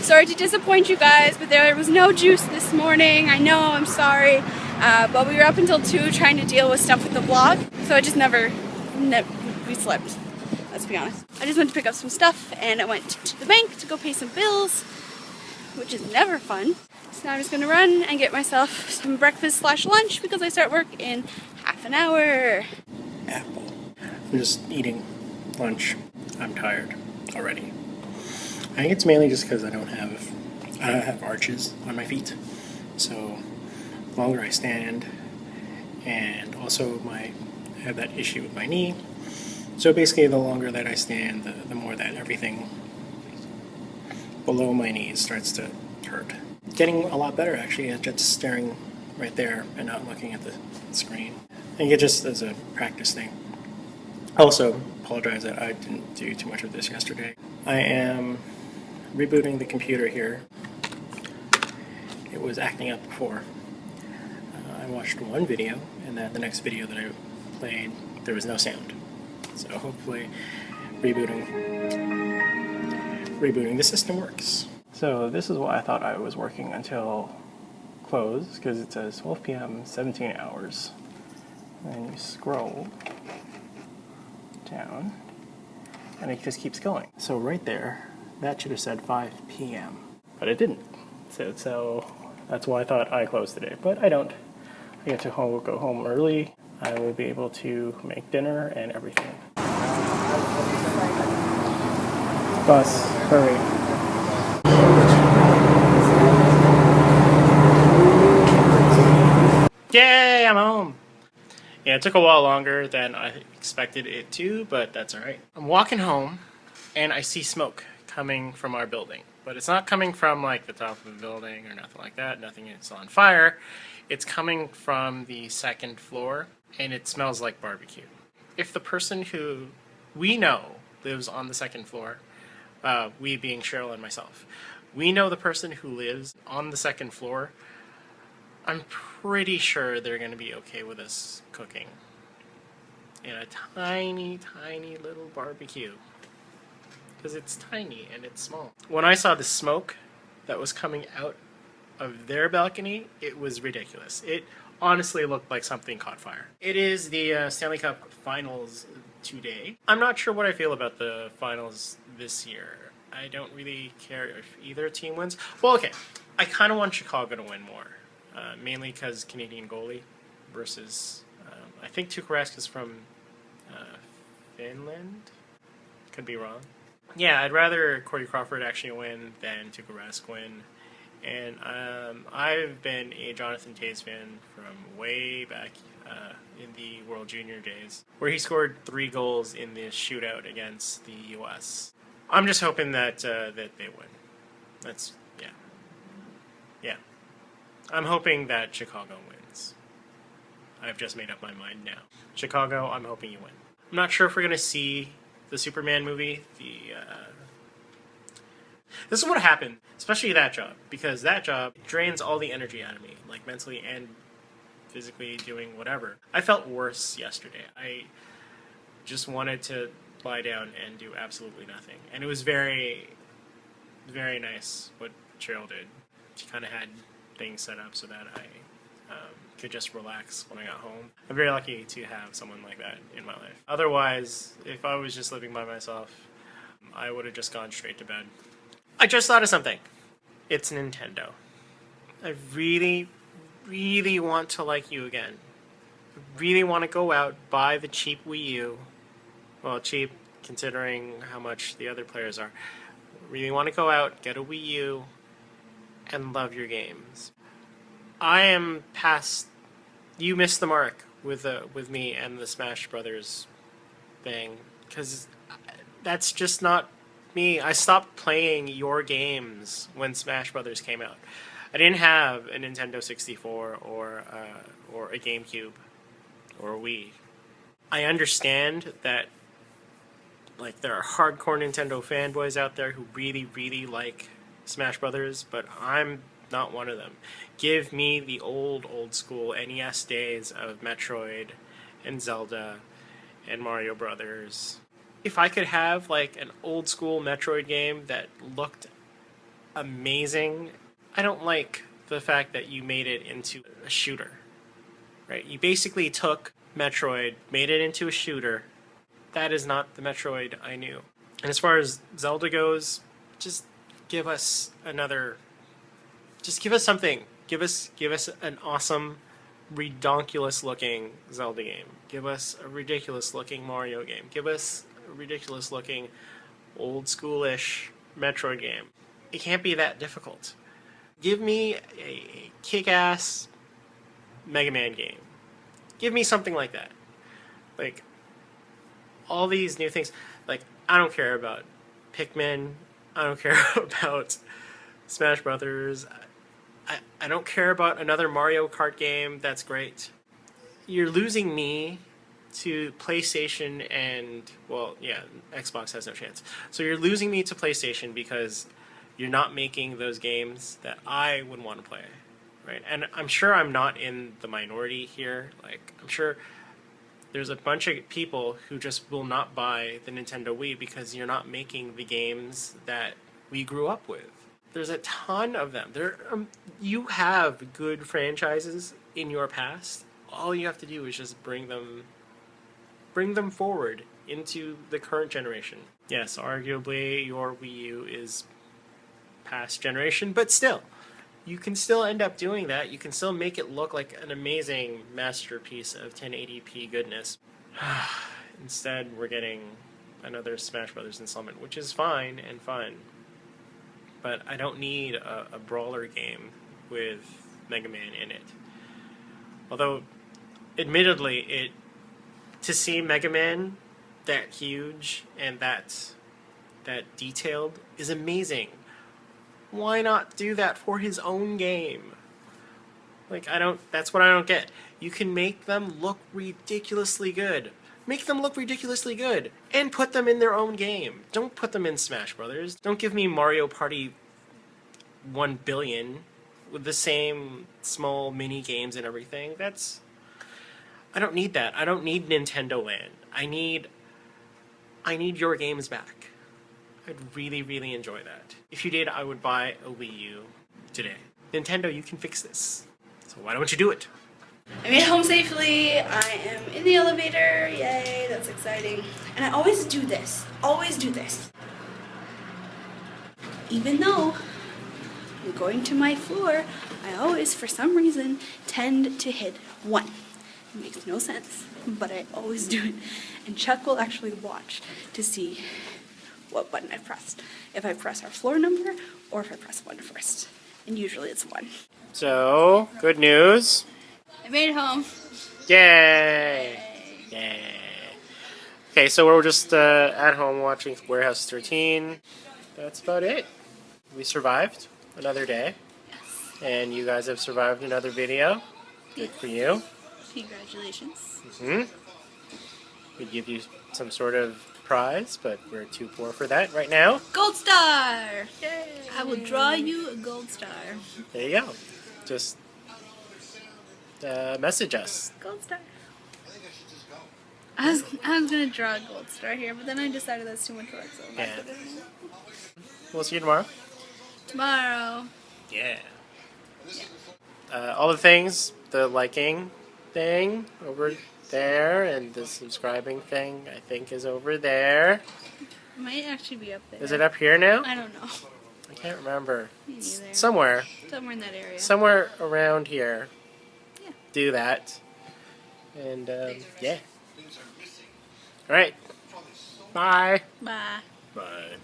Sorry to disappoint you guys, but there was no juice this morning. I know, I'm sorry. But we were up until 2 trying to deal with stuff with the vlog, so I just we slept, let's be honest. I just went to pick up some stuff and I went to the bank to go pay some bills, which is never fun. So now I'm just gonna run and get myself some breakfast/lunch because I start work in half an hour. Apple. I'm just eating lunch. I'm tired already. I think it's mainly just because I don't have arches on my feet. So the longer I stand, and also I have that issue with my knee. So basically the longer that I stand, the more that everything below my knees starts to hurt. Getting a lot better actually at just staring right there and not looking at the screen. I think it just as a practice thing. I also apologize that I didn't do too much of this yesterday. I am rebooting the computer here. It was acting up before. I watched one video, and then the next video that I played, there was no sound. So hopefully rebooting the system works. So this is what I thought I was working until close, because it says 12 p.m., 17 hours. And then you scroll down, and it just keeps going. So right there, that should have said 5 p.m., but it didn't. So that's why I thought I closed today, but I don't. I get to go home early. I will be able to make dinner and everything. Bus, hurry. Yay, I'm home. Yeah, it took a while longer than I expected it to, but that's alright. I'm walking home, and I see smoke coming from our building. But it's not coming from like the top of the building or nothing like that. Nothing is on fire. It's coming from the second floor, and it smells like barbecue. If the person who we know lives on the second floor, we being Cheryl and myself, we know the person who lives on the second floor, I'm pretty sure they're going to be okay with us cooking in a tiny, tiny little barbecue. Because it's tiny and it's small. When I saw the smoke that was coming out of their balcony, it was ridiculous. It honestly looked like something caught fire. It is the Stanley Cup Finals today. I'm not sure what I feel about the finals this year. I don't really care if either team wins. Well, okay, I kind of want Chicago to win more. Mainly because Canadian goalie versus, I think Tuukka Rask is from Finland. Could be wrong. Yeah, I'd rather Corey Crawford actually win than Tuukka Rask win. And I've been a Jonathan Toews fan from way back in the World Junior days, where he scored 3 goals in the shootout against the U.S. I'm just hoping that that they win. That's, yeah. I'm hoping that Chicago wins. I've just made up my mind now. Chicago, I'm hoping you win. I'm not sure if we're going to see the Superman movie. This is what happened, especially that job, because that job drains all the energy out of me, like mentally and physically doing whatever. I felt worse yesterday. I just wanted to lie down and do absolutely nothing. And it was very, very nice what Cheryl did. She kind of had things set up so that I could just relax when I got home. I'm very lucky to have someone like that in my life. Otherwise, if I was just living by myself, I would have just gone straight to bed. I just thought of something. It's Nintendo. I really, really want to like you again. I really want to go out, buy the cheap Wii U. Well, cheap considering how much the other players are. I really want to go out, get a Wii U, and love your games. I am past. You missed the mark with me and the Smash Brothers thing, because that's just not me. I stopped playing your games when Smash Brothers came out. I didn't have a Nintendo 64 or a GameCube or a Wii. I understand that like there are hardcore Nintendo fanboys out there who really, really like Smash Brothers, but I'm not one of them. Give me the old school NES days of Metroid and Zelda and Mario Brothers. If I could have like an old school Metroid game that looked amazing. I don't like the fact that you made it into a shooter, right? You basically took Metroid, made it into a shooter. That is not the Metroid I knew. And as far as Zelda goes, just give us another. Just give us something. Give us an awesome, redonkulous looking Zelda game. Give us a ridiculous looking Mario game. Give us a ridiculous looking, old schoolish Metroid game. It can't be that difficult. Give me a kick-ass Mega Man game. Give me something like that. Like, all these new things. Like, I don't care about Pikmin. I don't care about Smash Brothers. I don't care about another Mario Kart game. That's great. You're losing me to PlayStation and, well, yeah, Xbox has no chance. So you're losing me to PlayStation because you're not making those games that I would want to play, right? And I'm sure I'm not in the minority here. Like, I'm sure there's a bunch of people who just will not buy the Nintendo Wii because you're not making the games that we grew up with. There's a ton of them. You have good franchises in your past. All you have to do is just bring them forward into the current generation. Yes, arguably your Wii U is past generation, but still, you can still end up doing that. You can still make it look like an amazing masterpiece of 1080p goodness. Instead, we're getting another Smash Brothers installment, which is fine and fun. But I don't need a brawler game with Mega Man in it. Although, admittedly, to see Mega Man that huge and that detailed is amazing. Why not do that for his own game? Like, that's what I don't get. You can make them look ridiculously good. Make them look ridiculously good. And put them in their own game. Don't put them in Smash Brothers. Don't give me Mario Party 1 billion with the same small mini games and everything. I don't need that. I don't need Nintendo Land. I need your games back. I'd really, really enjoy that. If you did, I would buy a Wii U today. Nintendo, you can fix this. So why don't you do it? I made it home safely. I am in the elevator. Yay, that's exciting. And I always do this. Always do this. Even though I'm going to my floor, I always, for some reason, tend to hit 1. It makes no sense, but I always do it. And Chuck will actually watch to see what button I pressed. If I press our floor number, or if I press 1 first. And usually it's 1. So, good news. I made it home. Yay! Yay! Okay, so we're just at home watching Warehouse 13. That's about it. We survived another day. Yes. And you guys have survived another video. Good for you. Congratulations. We'd give you some sort of prize, but we're too poor for that right now. Gold star! Yay! I will draw you a gold star. There you go. Just message us. Gold star. I was gonna draw a gold star here, but then I decided that's too much work, so I'm not gonna. We'll see you tomorrow. Tomorrow. Yeah. All the things, the liking thing over there, and the subscribing thing, I think, is over there. It might actually be up there. Is it up here now? I don't know. I can't remember. Me neither. Somewhere. Somewhere in that area. Somewhere around here. Yeah. Do that. And, yeah. Alright. Bye. Bye. Bye.